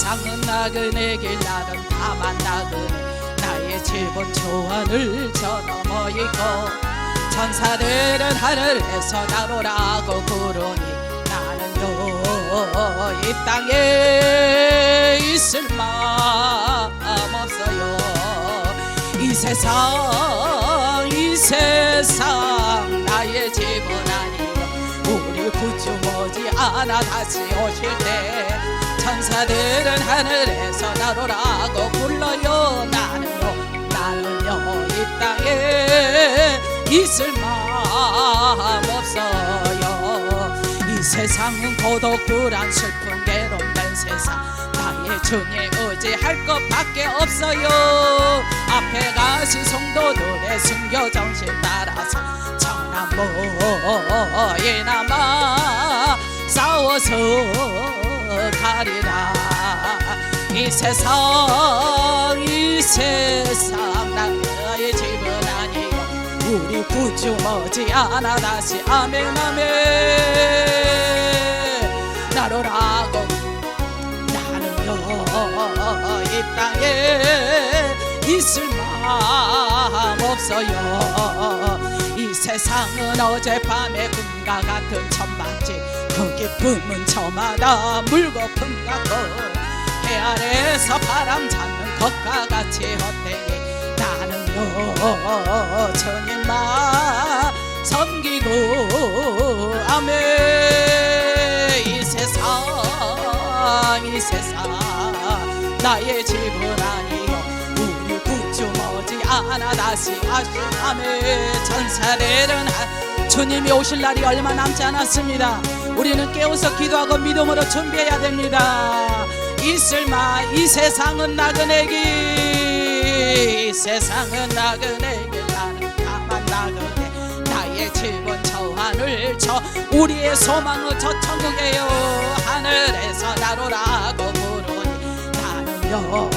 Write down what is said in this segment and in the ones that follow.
세상은 나그네 길 나는 다만 나그네 나의 집은 초원을 저 넘어 있고 천사들은 하늘에서 나로라고 부르니 나는요 이 땅에 있을 마음 없어요. 이 세상 나의 집은 아니요 우리 구주 머지않아 다시 오실 때 천사들은 하늘에서 나로라고 불러요. 나는요 이 땅에 있을 마음 없어요. 이 세상은 고독 불안 슬픔 괴롭는 세상 나의 주님 의지할 것밖에 없어요. 앞에 가신 성도들의 순교 정신 따라서 천하모이나마 싸워서 가리라. 이 세상 나의 집은 아니요 우리 구주 머지않아 다시 아멘 나로라고 나는요 이 땅에 있을 마음 없어요. 이 세상은 어젯밤의 꿈과 같은 천막지 그 기쁨은 저마다 물거품 같고 해 아래서 바람 잡는 것과 같이 헛되니 나는요 주님만 섬기고 아멘. 이 세상 나의 집은 아니요 우리 구주 머지않아 다시 아멘. 천사들은 주님이 오실 날이 얼마 남지 않았습니다. 우리는 깨어서 기도하고 믿음으로 준비해야 됩니다. 이 세상은 나그네 길 나는 다만 나그네 나의 집은 저 하늘 저 우리의 소망은 저 천국이에요. 하늘에서 나로라고 부르니 나는요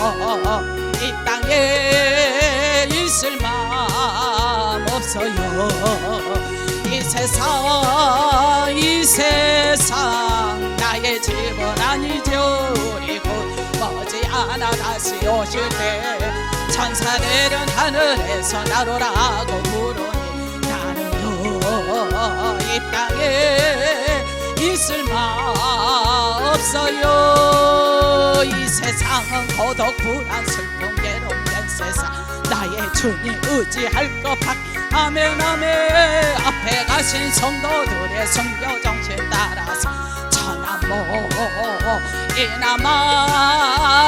이 땅에 있을 마음 없어요. 이 세상 나의 집은 아니죠. 우리 곧 머지않아 다시 오실 때 천사들은 하늘에서 나로라고 부르니 나는요 이 땅에 있을 마음 없어요. 이 세상은 고독 불안 슬픔 괴롭는 세상 나의 주님 의지할 것밖에 아멘 앞에 가신 성도들의 선교 정신 따라서 천하모이나마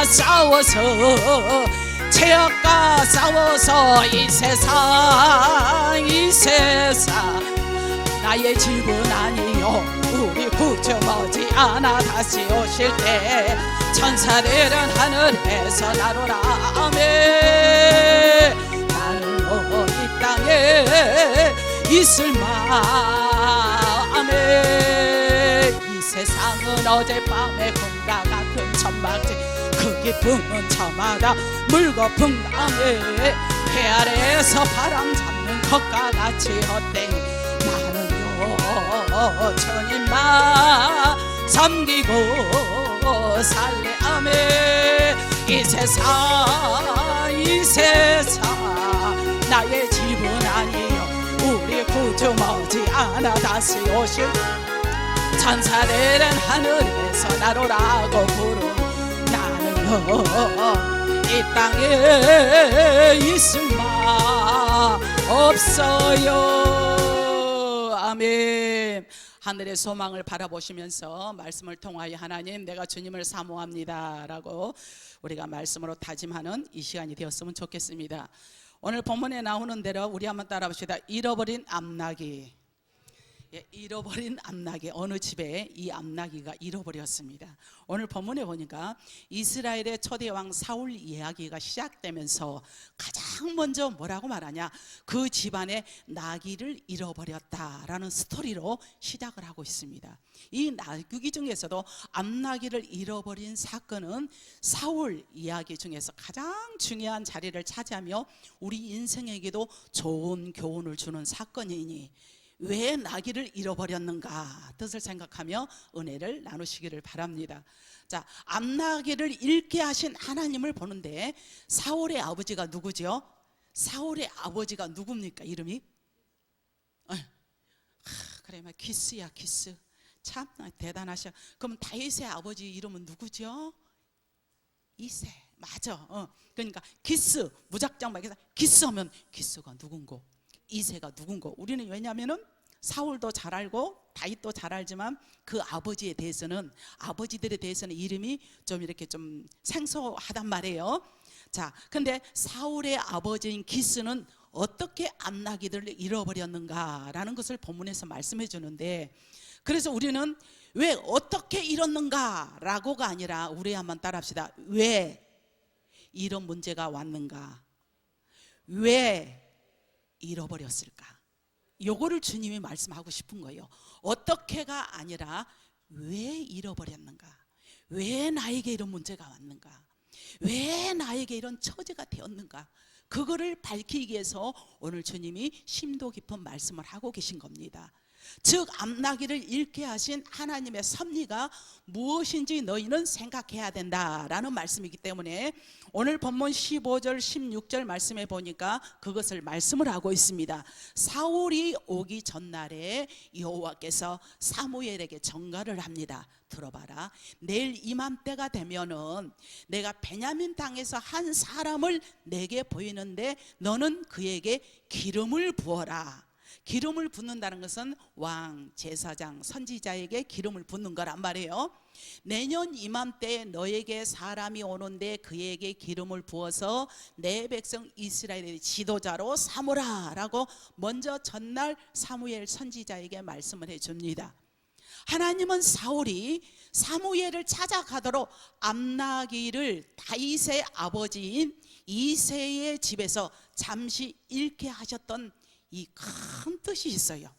싸워서 죄악과 싸워서 이 세상 나의 집은 아니요 우리 구주 머지않아 다시 오실 때 천사들은 하늘에서 나로라 아멘. 나는 이 땅에 있을 마음에 이 세상은 어젯밤의 꿈과 같은 천막지 그 기쁨은 저마다 물거품 감에 해 아래에서 바람 잡는 것과 같이 헛되니 나는요 주님만 섬기고 살래 아멘. 이 세상 나의 집은 아니요 우리 구주 머지않아 다시 오실 천사들은 하늘에서 나로라고 부르니 나는요 이 땅에 있을 마 없어요 아멘. 하늘의 소망을 바라보시면서 말씀을 통하여 하나님 내가 주님을 사모합니다 라고 우리가 말씀으로 다짐하는 이 시간이 되었으면 좋겠습니다. 오늘 본문에 나오는 대로 우리 한번 따라 봅시다. 잃어버린 암나귀. 잃어버린 암나귀. 어느 집에 이 암나귀가 잃어버렸습니다. 오늘 본문에 보니까 이스라엘의 초대 왕 사울 이야기가 시작되면서 가장 먼저 뭐라고 말하냐, 그 집안에 나귀를 잃어버렸다라는 스토리로 시작을 하고 있습니다. 이 나귀 중에서도 암나귀를 잃어버린 사건은 사울 이야기 중에서 가장 중요한 자리를 차지하며 우리 인생에게도 좋은 교훈을 주는 사건이니 왜 나귀를 잃어버렸는가 뜻을 생각하며 은혜를 나누시기를 바랍니다. 자, 암나귀를 잃게 하신 하나님을 보는데 사울의 아버지가 누구죠? 사울의 아버지가 누굽니까? 이름이? 그래, 기스야, 기스. 참 대단하셔. 그럼 다윗의 아버지 이름은 누구죠? 이세. 맞아. 그러니까 기스, 무작정 막 기스 하면 기스가 누군고, 이세가 누군고. 우리는 왜냐하면은 사울도 잘 알고 다윗도 잘 알지만 그 아버지에 대해서는, 아버지들에 대해서는 이름이 좀 이렇게 좀 생소하단 말이에요. 자, 근데 사울의 아버지인 기스는 어떻게 암나귀들을 잃어버렸는가라는 것을 본문에서 말씀해 주는데, 그래서 우리는 왜 어떻게 잃었는가라고가 아니라 우리 한번 따라합시다. 왜 이런 문제가 왔는가? 왜 잃어버렸을까? 요거를 주님이 말씀하고 싶은 거예요. 어떻게가 아니라 왜 잃어버렸는가? 왜 나에게 이런 문제가 왔는가? 왜 나에게 이런 처지가 되었는가? 그거를 밝히기 위해서 오늘 주님이 심도 깊은 말씀을 하고 계신 겁니다. 즉 암나귀를 잃게 하신 하나님의 섭리가 무엇인지 너희는 생각해야 된다라는 말씀이기 때문에 오늘 본문 15절 16절 말씀에 보니까 그것을 말씀을 하고 있습니다. 사울이 오기 전날에 여호와께서 사무엘에게 전가를 합니다. 들어봐라. 내일 이맘때가 되면은 내가 베냐민 땅에서 한 사람을 내게 보이는데 너는 그에게 기름을 부어라. 기름을 붓는다는 것은 왕, 제사장, 선지자에게 기름을 붓는 거란 말이에요. 내년 이맘때에 너에게 사람이 오는데 그에게 기름을 부어서 내 백성 이스라엘의 지도자로 삼으라 라고 먼저 전날 사무엘 선지자에게 말씀을 해줍니다. 하나님은 사울이 사무엘을 찾아가도록 암나귀를 다윗의 아버지인 이새의 집에서 잠시 잃게 하셨던 이 큰 뜻이 있어요.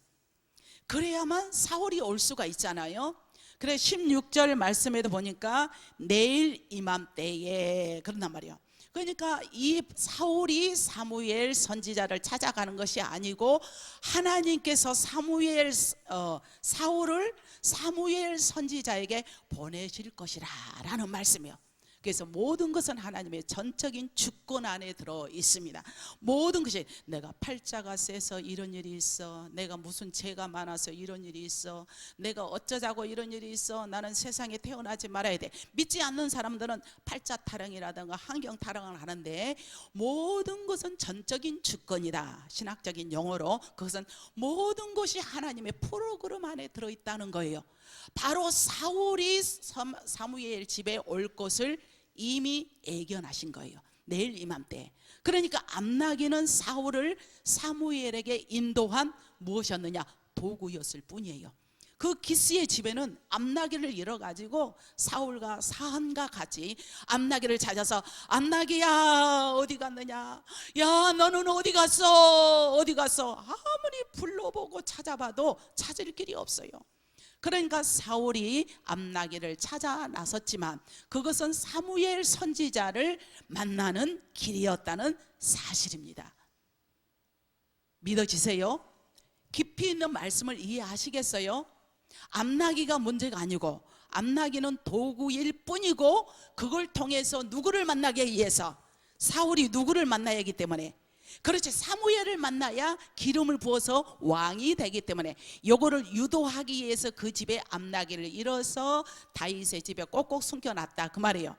그래야만 사울이 올 수가 있잖아요. 그래 16절 말씀에도 보니까 내일 이맘때에 그런단 말이에요. 그러니까 이 사울이 사무엘 선지자를 찾아가는 것이 아니고 하나님께서 사울을 사무엘 선지자에게 보내실 것이라 라는 말씀이에요. 그래서 모든 것은 하나님의 전적인 주권 안에 들어 있습니다. 모든 것이 내가 팔자가 세서 이런 일이 있어, 내가 무슨 죄가 많아서 이런 일이 있어, 내가 어쩌자고 이런 일이 있어, 나는 세상에 태어나지 말아야 돼. 믿지 않는 사람들은 팔자 타령이라든가 환경 타령을 하는데 모든 것은 전적인 주권이다. 신학적인 용어로 그것은 모든 것이 하나님의 프로그램 안에 들어있다는 거예요. 바로 사울이 사무엘 집에 올 것을 이미 예견하신 거예요. 내일 이맘때. 그러니까 암나귀는 사울을 사무엘에게 인도한 무엇이었느냐? 도구였을 뿐이에요. 그 기스의 집에는 암나귀를 잃어가지고 사울과 사한과 같이 암나귀를 찾아서 암나귀야 어디 갔느냐? 야 너는 어디 갔어? 어디 갔어? 아무리 불러보고 찾아봐도 찾을 길이 없어요. 그러니까 사울이 암나귀를 찾아 나섰지만 그것은 사무엘 선지자를 만나는 길이었다는 사실입니다. 믿어지세요? 깊이 있는 말씀을 이해하시겠어요? 암나귀가 문제가 아니고 암나귀는 도구일 뿐이고 그걸 통해서 누구를 만나기 위해서 사울이 누구를 만나야 하기 때문에 그렇지 사무엘을 만나야 기름을 부어서 왕이 되기 때문에 요거를 유도하기 위해서 그 집에 암나귀를 잃어서 다윗의 집에 꼭꼭 숨겨놨다 그 말이에요.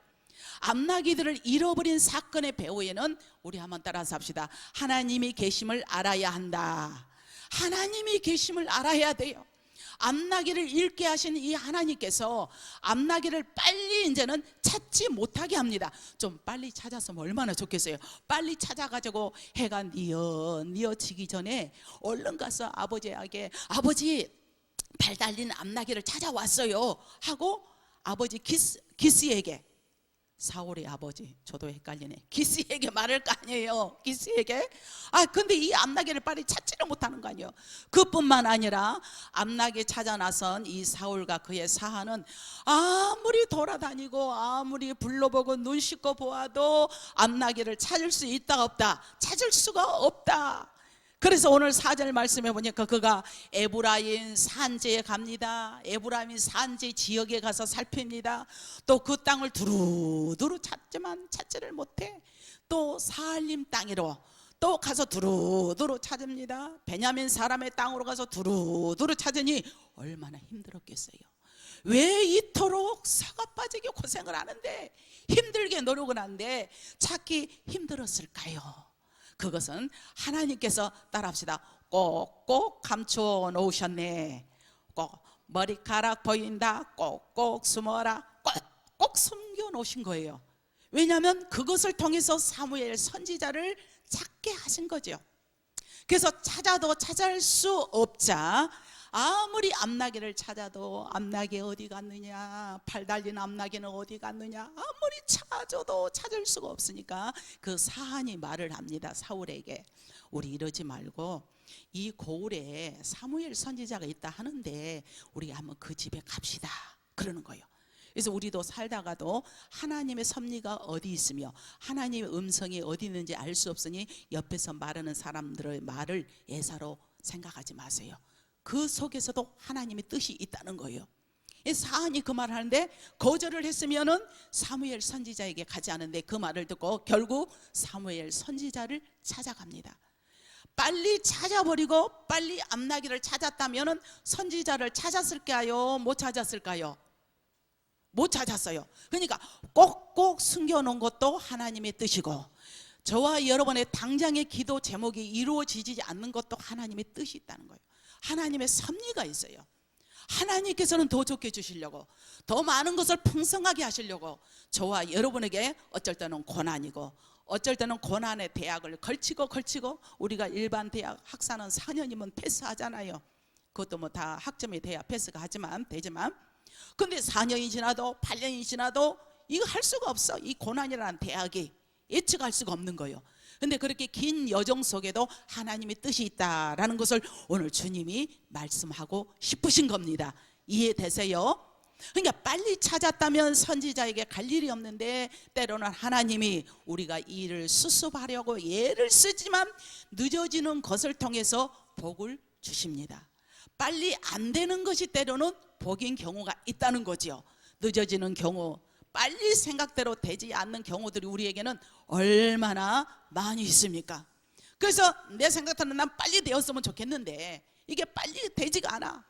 암나귀들을 잃어버린 사건의 배후에는 우리 한번 따라서 합시다. 하나님이 계심을 알아야 한다. 하나님이 계심을 알아야 돼요. 암나귀를 잃게 하신 이 하나님께서 암나귀를 빨리 이제는 찾지 못하게 합니다. 좀 빨리 찾았으면 얼마나 좋겠어요. 빨리 찾아가지고 해가 뉘어지기 전에 얼른 가서 아버지에게 아버지 발 달린 암나귀를 찾아왔어요 하고 아버지 기스에게 사울의 아버지 저도 헷갈리네. 기스에게 말할 거 아니에요. 기스에게 근데 이 암나귀를 빨리 찾지를 못하는 거 아니에요. 그뿐만 아니라 암나귀 찾아 나선 이 사울과 그의 사하는 아무리 돌아다니고 아무리 불러보고 눈 씻고 보아도 암나귀를 찾을 수 있다 없다? 찾을 수가 없다. 그래서 오늘 4절 말씀해 보니까 그가 에브라임 산지에 갑니다. 에브라임 산지 지역에 가서 살핍니다. 또 그 땅을 두루두루 찾지만 찾지를 못해 또 사할림 땅으로 또 가서 두루두루 찾습니다. 베냐민 사람의 땅으로 가서 두루두루 찾으니 얼마나 힘들었겠어요. 왜 이토록 사가 빠지게 고생을 하는데, 힘들게 노력을 하는데 찾기 힘들었을까요? 그것은 하나님께서, 따라합시다, 꼭꼭 감추어 놓으셨네. 꼭 머리카락 보인다, 꼭꼭 숨어라, 꼭꼭 숨겨 놓으신 거예요. 왜냐하면 그것을 통해서 사무엘 선지자를 찾게 하신 거죠. 그래서 찾아도 찾을 수 없자 아무리 암나귀를 찾아도 암나귀 어디 갔느냐, 팔 달린 암나귀는 어디 갔느냐, 아무리 찾아도 찾을 수가 없으니까 그 사한이 말을 합니다. 사울에게, 우리 이러지 말고 이 고을에 사무엘 선지자가 있다 하는데 우리 한번 그 집에 갑시다, 그러는 거예요. 그래서 우리도 살다가도 하나님의 섭리가 어디 있으며 하나님의 음성이 어디 있는지 알 수 없으니 옆에서 말하는 사람들의 말을 예사로 생각하지 마세요. 그 속에서도 하나님의 뜻이 있다는 거예요. 사한이 그 말을 하는데 거절을 했으면은 사무엘 선지자에게 가지 않은데 그 말을 듣고 결국 사무엘 선지자를 찾아갑니다. 빨리 찾아버리고 빨리 암나귀를 찾았다면은 선지자를 찾았을까요? 못 찾았을까요? 못 찾았어요. 그러니까 꼭꼭 숨겨놓은 것도 하나님의 뜻이고, 저와 여러분의 당장의 기도 제목이 이루어지지 않는 것도 하나님의 뜻이 있다는 거예요. 하나님의 섭리가 있어요. 하나님께서는 더 좋게 주시려고, 더 많은 것을 풍성하게 하시려고 저와 여러분에게 어쩔 때는 고난이고 어쩔 때는 고난의 대학을 걸치고 우리가 일반 대학 학사는 4년이면 패스하잖아요. 그것도 뭐 다 학점이 돼야 패스가 되지만 근데 4년이 지나도 8년이 지나도 이거 할 수가 없어. 이 고난이라는 대학이 예측할 수가 없는 거예요. 근데 그렇게 긴 여정 속에도 하나님의 뜻이 있다라는 것을 오늘 주님이 말씀하고 싶으신 겁니다. 이해되세요? 그러니까 빨리 찾았다면 선지자에게 갈 일이 없는데, 때로는 하나님이 우리가 이 일을 수습하려고 예를 쓰지만 늦어지는 것을 통해서 복을 주십니다. 빨리 안 되는 것이 때로는 복인 경우가 있다는 거죠. 늦어지는 경우, 빨리 생각대로 되지 않는 경우들이 우리에게는 얼마나 많이 있습니까? 그래서 내 생각에는 난 빨리 되었으면 좋겠는데 이게 빨리 되지가 않아.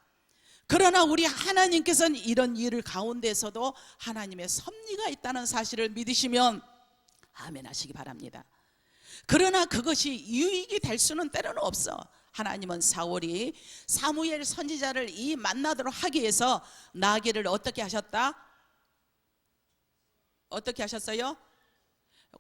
그러나 우리 하나님께서는 이런 일을 가운데서도 하나님의 섭리가 있다는 사실을 믿으시면 아멘 하시기 바랍니다. 그러나 그것이 유익이 될 수는 때로는 없어. 하나님은 사울이 사무엘 선지자를 이 만나도록 하기 위해서 나귀를 어떻게 하셨다? 어떻게 하셨어요?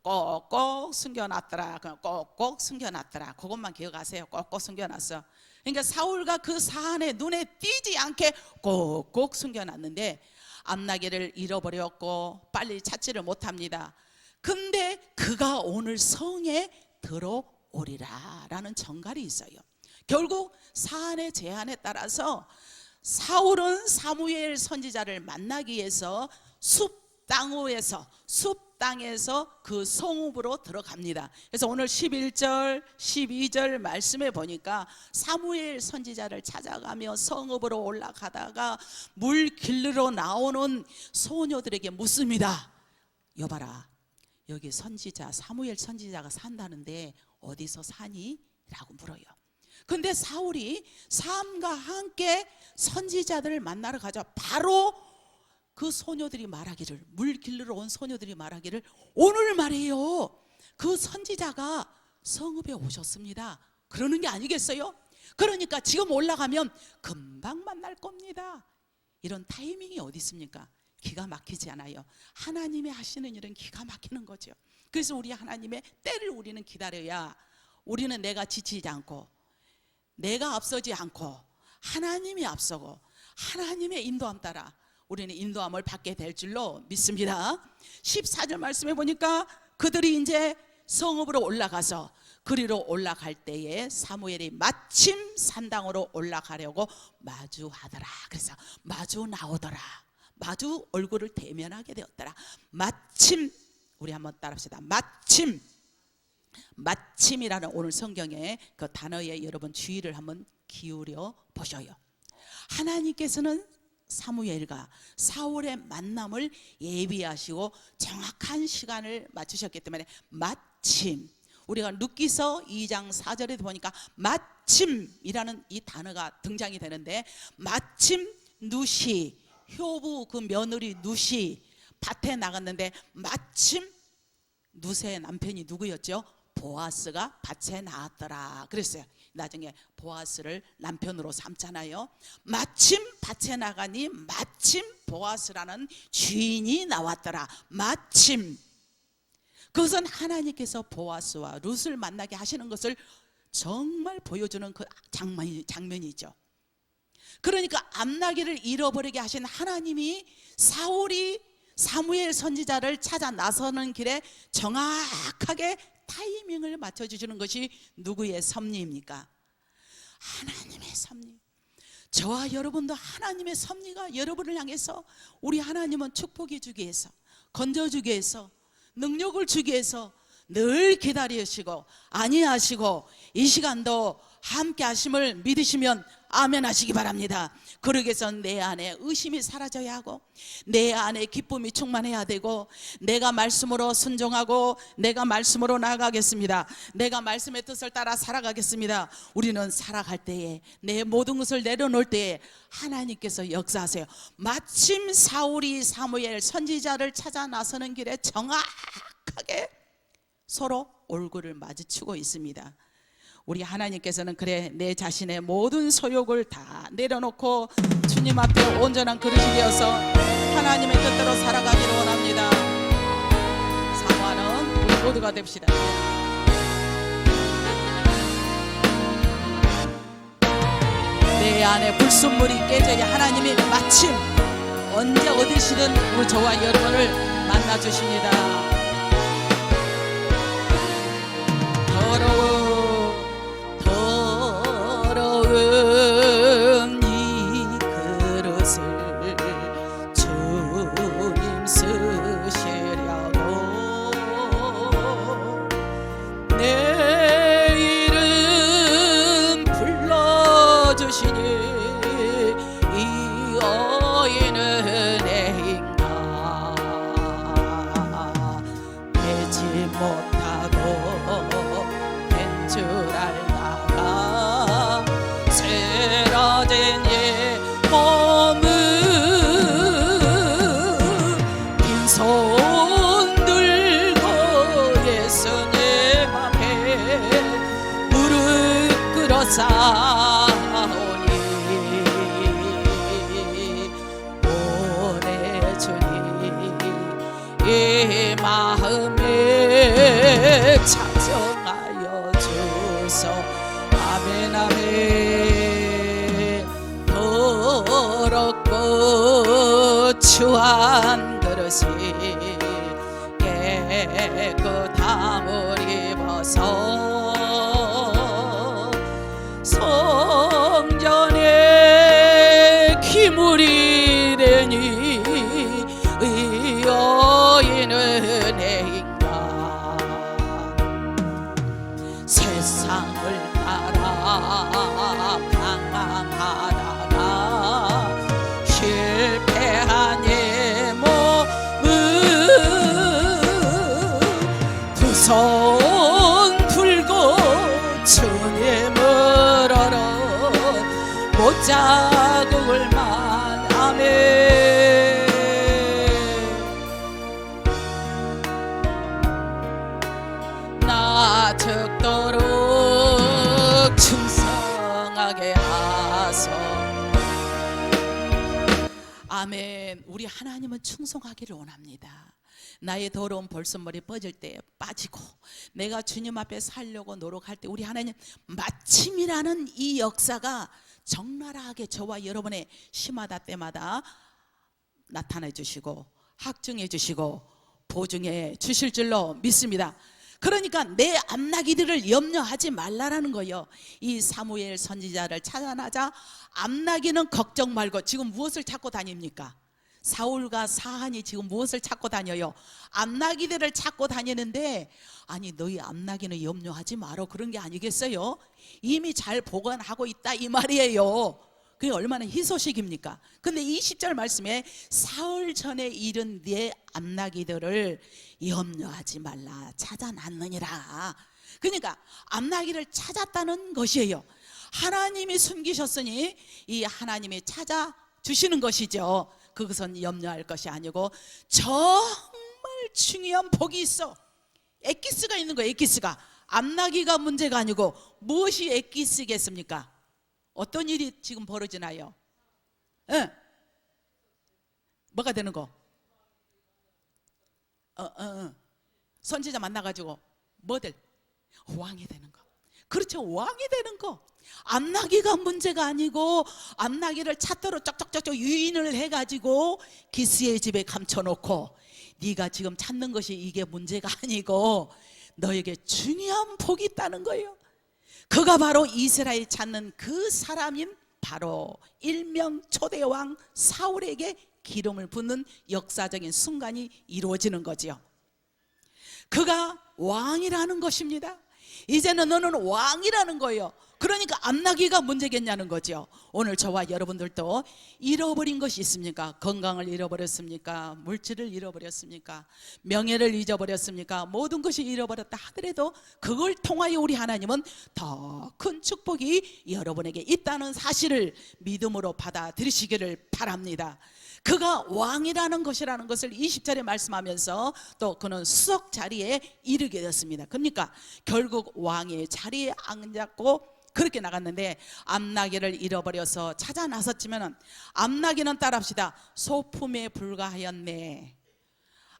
꼭꼭 숨겨놨더라. 꼭꼭 숨겨놨더라. 그것만 기억하세요. 꼭꼭 숨겨놨어. 그러니까 사울과 그 사안의 눈에 띄지 않게 꼭꼭 숨겨놨는데 암나귀를 잃어버렸고 빨리 찾지를 못합니다. 근데 그가 오늘 성에 들어오리라 라는 정갈이 있어요. 결국 사안의 제안에 따라서 사울은 사무엘 선지자를 만나기 위해서 숲 땅에서 그 성읍으로 들어갑니다. 그래서 오늘 11절 12절 말씀에 보니까 사무엘 선지자를 찾아가며 성읍으로 올라가다가 물 길르러 나오는 소녀들에게 묻습니다. 여봐라, 여기 선지자 사무엘 선지자가 산다는데 어디서 사니? 라고 물어요. 근데 사울이 사람과 함께 선지자들을 만나러 가자 바로 그 소녀들이 말하기를, 물 길르러 온 소녀들이 말하기를 오늘 말이에요 그 선지자가 성읍에 오셨습니다 그러는 게 아니겠어요? 그러니까 지금 올라가면 금방 만날 겁니다. 이런 타이밍이 어디 있습니까? 기가 막히지 않아요. 하나님이 하시는 일은 기가 막히는 거죠. 그래서 우리 하나님의 때를 우리는 기다려야 우리는 내가 지치지 않고 내가 앞서지 않고 하나님이 앞서고 하나님의 인도함 따라 우리는 인도함을 받게 될 줄로 믿습니다. 14절 말씀해 보니까 그들이 이제 성읍으로 올라가서 그리로 올라갈 때에 사무엘이 마침 산당으로 올라가려고 마주하더라. 그래서 마주 나오더라. 마주 얼굴을 대면하게 되었더라. 마침, 우리 한번 따라합시다. 마침 마침이라는 오늘 성경의 그 단어에 여러분 주의를 한번 기울여 보셔요. 하나님께서는 사무엘과 사울의 만남을 예비하시고 정확한 시간을 맞추셨기 때문에 마침, 우리가 룻기서 2장 4절에 보니까 마침이라는 이 단어가 등장이 되는데, 마침 룻이, 효부 그 며느리 룻이 밭에 나갔는데 마침 룻의 남편이 누구였죠? 보아스가 밭에 나왔더라 그랬어요. 나중에 보아스를 남편으로 삼잖아요. 마침 밭에 나가니 마침 보아스라는 주인이 나왔더라. 마침. 그것은 하나님께서 보아스와 룻을 만나게 하시는 것을 정말 보여주는 그 장면이죠. 그러니까 암나기를 잃어버리게 하신 하나님이 사울이 사무엘 선지자를 찾아 나서는 길에 정확하게 타이밍을 맞춰주시는 것이 누구의 섭리입니까? 하나님의 섭리. 저와 여러분도 하나님의 섭리가 여러분을 향해서, 우리 하나님은 축복이 주기 위해서, 건져주기 위해서, 능력을 주기 위해서 늘 기다리시고 안위하시고 이 시간도 함께 하심을 믿으시면 아멘 하시기 바랍니다. 그러기 위해서 내 안에 의심이 사라져야 하고, 내 안에 기쁨이 충만해야 되고, 내가 말씀으로 순종하고 내가 말씀으로 나아가겠습니다. 내가 말씀의 뜻을 따라 살아가겠습니다. 우리는 살아갈 때에, 내 모든 것을 내려놓을 때에 하나님께서 역사하세요. 마침 사울이 사무엘 선지자를 찾아 나서는 길에 정확하게 서로 얼굴을 마주치고 있습니다. 우리 하나님께서는 그래, 내 자신의 모든 소욕을 다 내려놓고 주님 앞에 온전한 그릇이 되어서 하나님의 뜻대로 살아가기를 원합니다. 사모하는 우리 모두가 됩시다. 내 안에 불순물이 깨져야 하나님이 마침 언제 어디시든 우리 저와 여러분을 만나주십니다. 더러운 이 그릇을 주님 쓰시려고 내 이름 불러주시니 이 어인은 애인가 되지 못하고 줄 알다가 쓰러진 이 몸은 빈손 들고 예수님 앞에 무릎 꿇어 싸우니 오래 주님 이 마음에 찾아가요 주소. 아멘 아멘. 더럽고 추한 그릇이 깨끗함을 입어서 성전에 기물이 되니 이 여인은 애인가 세상을 따라 방황하다가 실패한 이 몸은 두 손 들고 주님을 알아 못자국을만 아멘. 나 죽도록 충성하게 하소. 아멘. 우리 하나님은 충성하기를 원합니다. 나의 더러운 벌선머리 뻗을 때 빠지고 내가 주님 앞에 살려고 노력할 때 우리 하나님 마침이라는 이 역사가 적나라하게 저와 여러분의 시마다 때마다 나타내 주시고 확증해 주시고 보증해 주실 줄로 믿습니다. 그러니까 내 암나기들을 염려하지 말라라는 거예요. 이 사무엘 선지자를 찾아나자 암나기는 걱정 말고 지금 무엇을 찾고 다닙니까? 사울과 사한이 지금 무엇을 찾고 다녀요? 암나기들을 찾고 다니는데, 아니 너희 암나기는 염려하지 마라 그런 게 아니겠어요? 이미 잘 보관하고 있다 이 말이에요. 그게 얼마나 희소식입니까? 근데 이 10절 말씀에 사흘 전에 이른 네 암나기들을 염려하지 말라 찾아놨느니라. 그러니까 암나기를 찾았다는 것이에요. 하나님이 숨기셨으니 이 하나님이 찾아주시는 것이죠. 그것은 염려할 것이 아니고 정말 중요한 복이 있어. 엑기스가 있는 거예요. 엑기스가. 암나기가 문제가 아니고 무엇이 엑기스겠습니까? 어떤 일이 지금 벌어지나요? 응. 뭐가 되는 거? 선지자 만나가지고 뭐들? 왕이 되는 거. 그렇죠. 왕이 되는 거. 암나기가 문제가 아니고 암나기를 찾도록 쩍쩍쩍쩍 유인을 해가지고 기스의 집에 감춰놓고 네가 지금 찾는 것이 이게 문제가 아니고 너에게 중요한 복이 있다는 거예요. 그가 바로 이스라엘 찾는 그 사람인 바로 일명 초대왕 사울에게 기름을 붓는 역사적인 순간이 이루어지는 거죠. 그가 왕이라는 것입니다. 이제는 너는 왕이라는 거예요. 그러니까 암나기가 문제겠냐는 거죠. 오늘 저와 여러분들도 잃어버린 것이 있습니까? 건강을 잃어버렸습니까? 물질을 잃어버렸습니까? 명예를 잊어버렸습니까? 모든 것이 잃어버렸다 하더라도 그걸 통하여 우리 하나님은 더 큰 축복이 여러분에게 있다는 사실을 믿음으로 받아들이시기를 바랍니다. 그가 왕이라는 것이라는 것을 20절에 말씀하면서 또 그는 수석 자리에 이르게 됐습니다. 그러니까 결국 왕의 자리에 앉았고 그렇게 나갔는데 암나기를 잃어버려서 찾아 나섰지만 암나기는 따라합시다. 소품에 불과하였네.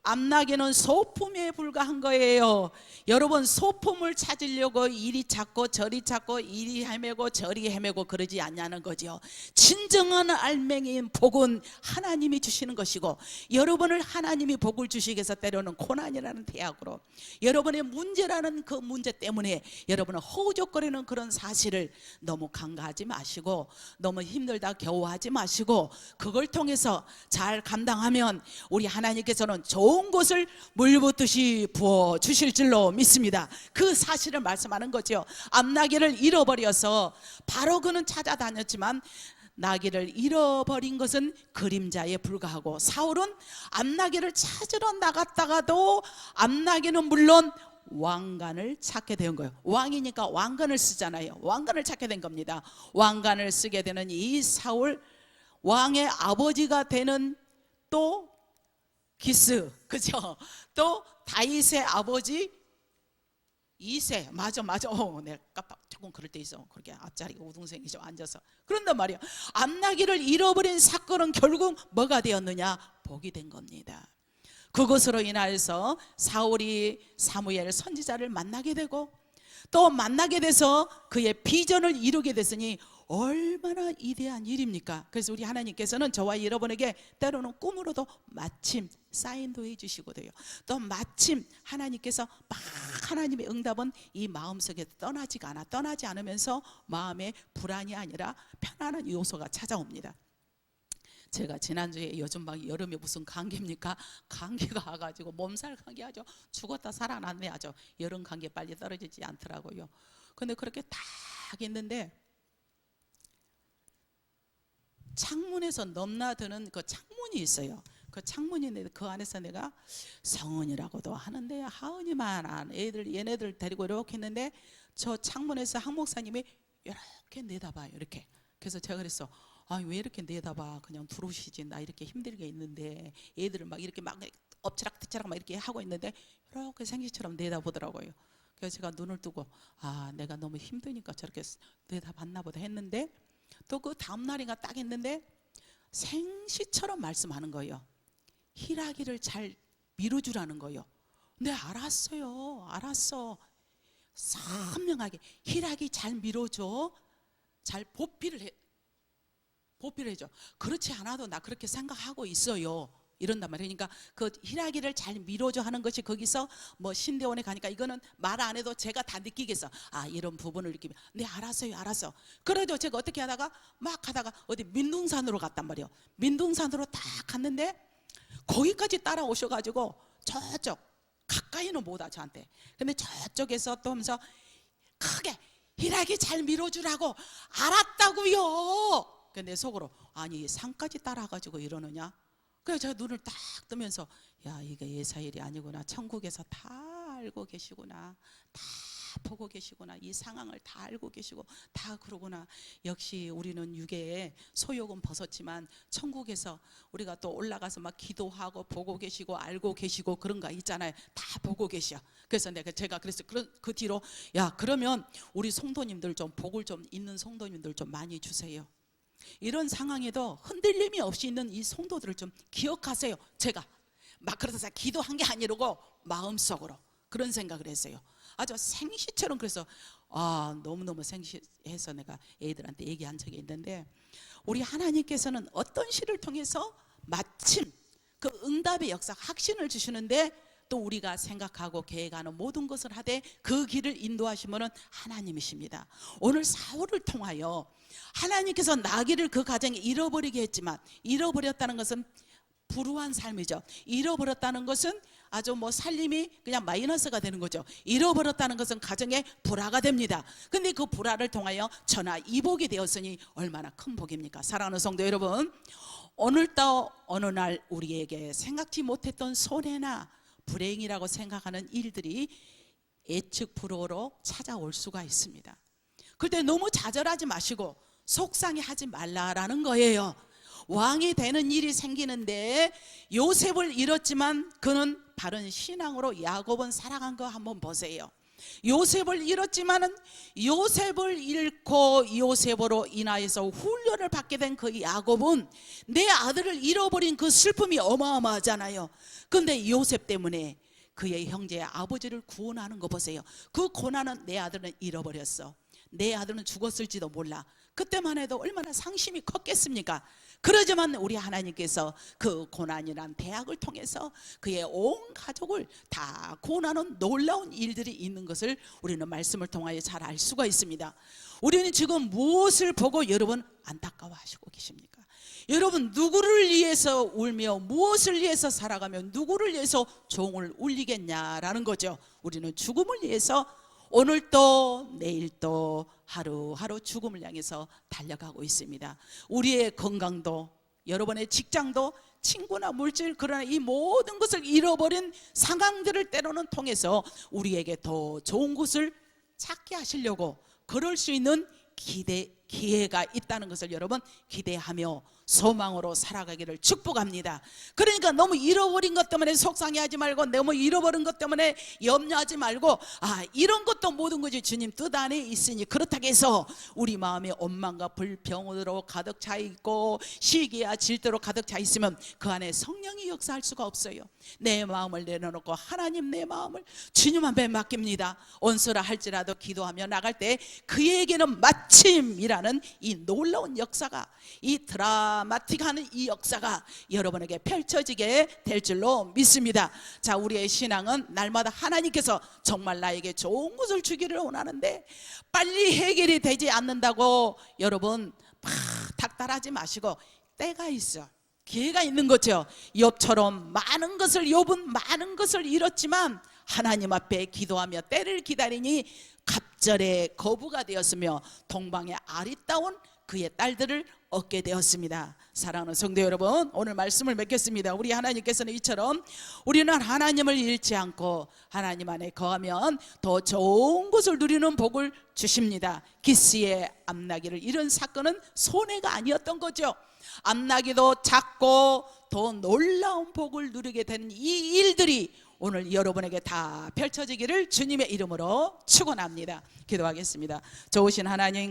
암나기는 소품에 불과한 거예요. 여러분 소품을 찾으려고 이리 찾고 저리 찾고 이리 헤매고 저리 헤매고 그러지 않냐는 거죠. 진정한 알맹이인 복은 하나님이 주시는 것이고 여러분을 하나님이 복을 주시기 위해서 때로는 고난이라는 대학으로 여러분의 문제라는 그 문제 때문에 여러분은 허우적거리는 그런 사실을 너무 간과하지 마시고 너무 힘들다 겨워하지 마시고 그걸 통해서 잘 감당하면 우리 하나님께서는 좋은 것을 물붓듯이 부어주실 줄로 믿습니다. 그 사실을 말씀하는 거죠. 암나기를 잃어버려서 바로 그는 찾아다녔지만 나귀를 잃어버린 것은 그림자에 불과하고 사울은 암나기를 찾으러 나갔다가도 암나기는 물론 왕관을 찾게 된 거예요. 왕이니까 왕관을 쓰잖아요. 왕관을 찾게 된 겁니다. 왕관을 쓰게 되는 이 사울 왕의 아버지가 되는 또 기스, 그죠? 또 다윗의 아버지 이세, 맞아. 내가 깜빡 조금 그럴 때 있어. 그렇게 앞자리가 우등생이 좀 앉아서 그런단 말이야. 암나기를 잃어버린 사건은 결국 뭐가 되었느냐? 복이 된 겁니다. 그것으로 인하여서 사울이 사무엘 선지자를 만나게 되고 또 만나게 돼서 그의 비전을 이루게 됐으니 얼마나 위대한 일입니까? 그래서 우리 하나님께서는 저와 여러분에게 때로는 꿈으로도 마침 사인도 해주시고 돼요. 또 마침 하나님께서 막 하나님의 응답은 이 마음속에 떠나지 않으면서 마음에 불안이 아니라 편안한 요소가 찾아옵니다. 제가 지난주에 요즘 막 여름에 무슨 감기입니까? 감기가 와가지고 몸살 감기 아주 죽었다 살아났네. 아주 여름 감기 빨리 떨어지지 않더라고요. 근데 그렇게 딱 있는데 창문에서 넘나드는 그 창문이 있어요. 그 창문이 있는데 그 안에서 내가 성은이라고도 하는데 하은이만한 애들 얘네들 데리고 이렇게 했는데 저 창문에서 한 목사님이 이렇게 내다봐요. 이렇게. 그래서 제가 그랬어. 아, 왜 이렇게 내다봐? 그냥 들어오시지. 나 이렇게 힘들게 있는데 애들을 막 이렇게 막 엎치락뒤치락 막 이렇게 하고 있는데 이렇게 생쥐처럼 내다보더라고요. 그래서 제가 눈을 뜨고 아, 내가 너무 힘드니까 저렇게 내다봤나 보다 했는데 또 그 다음 날인가 딱 했는데 생시처럼 말씀하는 거예요. 희락이를 잘 밀어주라는 거예요. 네, 알았어. 선명하게 희락이 잘 밀어줘. 잘 보필을 해줘. 그렇지 않아도 나 그렇게 생각하고 있어요. 이런단 말이에요. 그러니까 그 희락이를 잘 밀어줘 하는 것이 거기서 뭐 신대원에 가니까 이거는 말 안 해도 제가 다 느끼겠어. 아, 이런 부분을 느끼면 네, 알았어요, 알았어. 그래도 제가 어떻게 하다가 막 하다가 어디 민둥산으로 갔단 말이에요. 민둥산으로 딱 갔는데 거기까지 따라오셔가지고 저쪽 가까이는 못 와 저한테. 근데 저쪽에서 또 하면서 크게 희락이 잘 밀어주라고. 알았다고요. 근데 속으로 아니 산까지 따라가지고 이러느냐. 그래서 제가 눈을 딱 뜨면서 야, 이게 예사일이 아니구나. 천국에서 다 알고 계시구나. 다 보고 계시구나. 이 상황을 다 알고 계시고 다 그러구나. 역시 우리는 육에 소욕은 벗었지만 천국에서 우리가 또 올라가서 막 기도하고 보고 계시고 알고 계시고 그런 거 있잖아요. 다 보고 계셔. 그래서 제가 그래서 그 뒤로 야, 그러면 우리 성도님들 좀 복을 좀 있는 성도님들 좀 많이 주세요. 이런 상황에도 흔들림이 없이 있는 이 성도들을 좀 기억하세요. 제가 막 그러다 기도한 게 아니라고 마음속으로 그런 생각을 했어요. 아주 생시처럼. 그래서 너무너무 생시해서 내가 애들한테 얘기한 적이 있는데, 우리 하나님께서는 어떤 시를 통해서 마침 그 응답의 역사 확신을 주시는데 또 우리가 생각하고 계획하는 모든 것을 하되 그 길을 인도하시면은 하나님이십니다. 오늘 사울을 통하여 하나님께서 나귀를 그 가정에 잃어버리게 했지만, 잃어버렸다는 것은 불우한 삶이죠. 잃어버렸다는 것은 아주 뭐 살림이 그냥 마이너스가 되는 거죠. 잃어버렸다는 것은 가정에 불화가 됩니다. 근데 그 불화를 통하여 천하 이복이 되었으니 얼마나 큰 복입니까? 사랑하는 성도 여러분, 오늘도 어느 날 우리에게 생각지 못했던 손해나 불행이라고 생각하는 일들이 예측 불허로 찾아올 수가 있습니다. 그때 너무 좌절하지 마시고 속상해하지 말라라는 거예요. 왕이 되는 일이 생기는데 요셉을 잃었지만 그는 바른 신앙으로 야곱은 살아간 거 한번 보세요. 요셉을 잃었지만은 요셉을 잃고 요셉으로 인하여서 훈련을 받게 된 그 야곱은 내 아들을 잃어버린 그 슬픔이 어마어마하잖아요. 근데 요셉 때문에 그의 형제의 아버지를 구원하는 거 보세요. 그 고난은 내 아들은 잃어버렸어. 내 아들은 죽었을지도 몰라. 그때만 해도 얼마나 상심이 컸겠습니까? 그러지만 우리 하나님께서 그 고난이란 대학을 통해서 그의 온 가족을 다 구원하는 놀라운 일들이 있는 것을 우리는 말씀을 통하여 잘 알 수가 있습니다. 우리는 지금 무엇을 보고 여러분 안타까워하시고 계십니까? 여러분 누구를 위해서 울며 무엇을 위해서 살아가며 누구를 위해서 종을 울리겠냐라는 거죠. 우리는 죽음을 위해서 오늘도 내일도 하루하루 죽음을 향해서 달려가고 있습니다. 우리의 건강도, 여러분의 직장도, 친구나 물질, 그러나 이 모든 것을 잃어버린 상황들을 때로는 통해서 우리에게 더 좋은 곳을 찾게 하시려고 그럴 수 있는 기회가 있다는 것을 여러분 기대하며 소망으로 살아가기를 축복합니다. 그러니까 너무 잃어버린 것 때문에 속상해하지 말고, 너무 잃어버린 것 때문에 염려하지 말고, 이런 것도 모든 것이 주님 뜻 안에 있으니 그렇다고 해서 우리 마음에 원망과 불평으로 가득 차 있고 시기와 질투로 가득 차 있으면 그 안에 성령이 역사할 수가 없어요. 내 마음을 내려놓고 하나님 내 마음을 주님 앞에 맡깁니다. 온수라 할지라도 기도하며 나갈 때 그에게는 마침이라는 이 놀라운 역사가, 이 드라마틱한 이 역사가 여러분에게 펼쳐지게 될 줄로 믿습니다. 자, 우리의 신앙은 날마다 하나님께서 정말 나에게 좋은 것을 주기를 원하는데 빨리 해결이 되지 않는다고 여러분 닥달하지 마시고, 때가 있어, 기회가 있는 거죠. 욥처럼 욥은 많은 것을 잃었지만 하나님 앞에 기도하며 때를 기다리니 갑절의 거부가 되었으며 동방의 아리따운 그의 딸들을 얻게 되었습니다. 사랑하는 성도 여러분, 오늘 말씀을 맺겠습니다. 우리 하나님께서는 이처럼 우리는 하나님을 잃지 않고 하나님 안에 거하면 더 좋은 것을 누리는 복을 주십니다. 기스의 암나기를 잃은 사건은 손해가 아니었던 거죠. 암나기도 작고 더 놀라운 복을 누리게 되는 이 일들이 오늘 여러분에게 다 펼쳐지기를 주님의 이름으로 축원합니다. 기도하겠습니다. 좋으신 하나님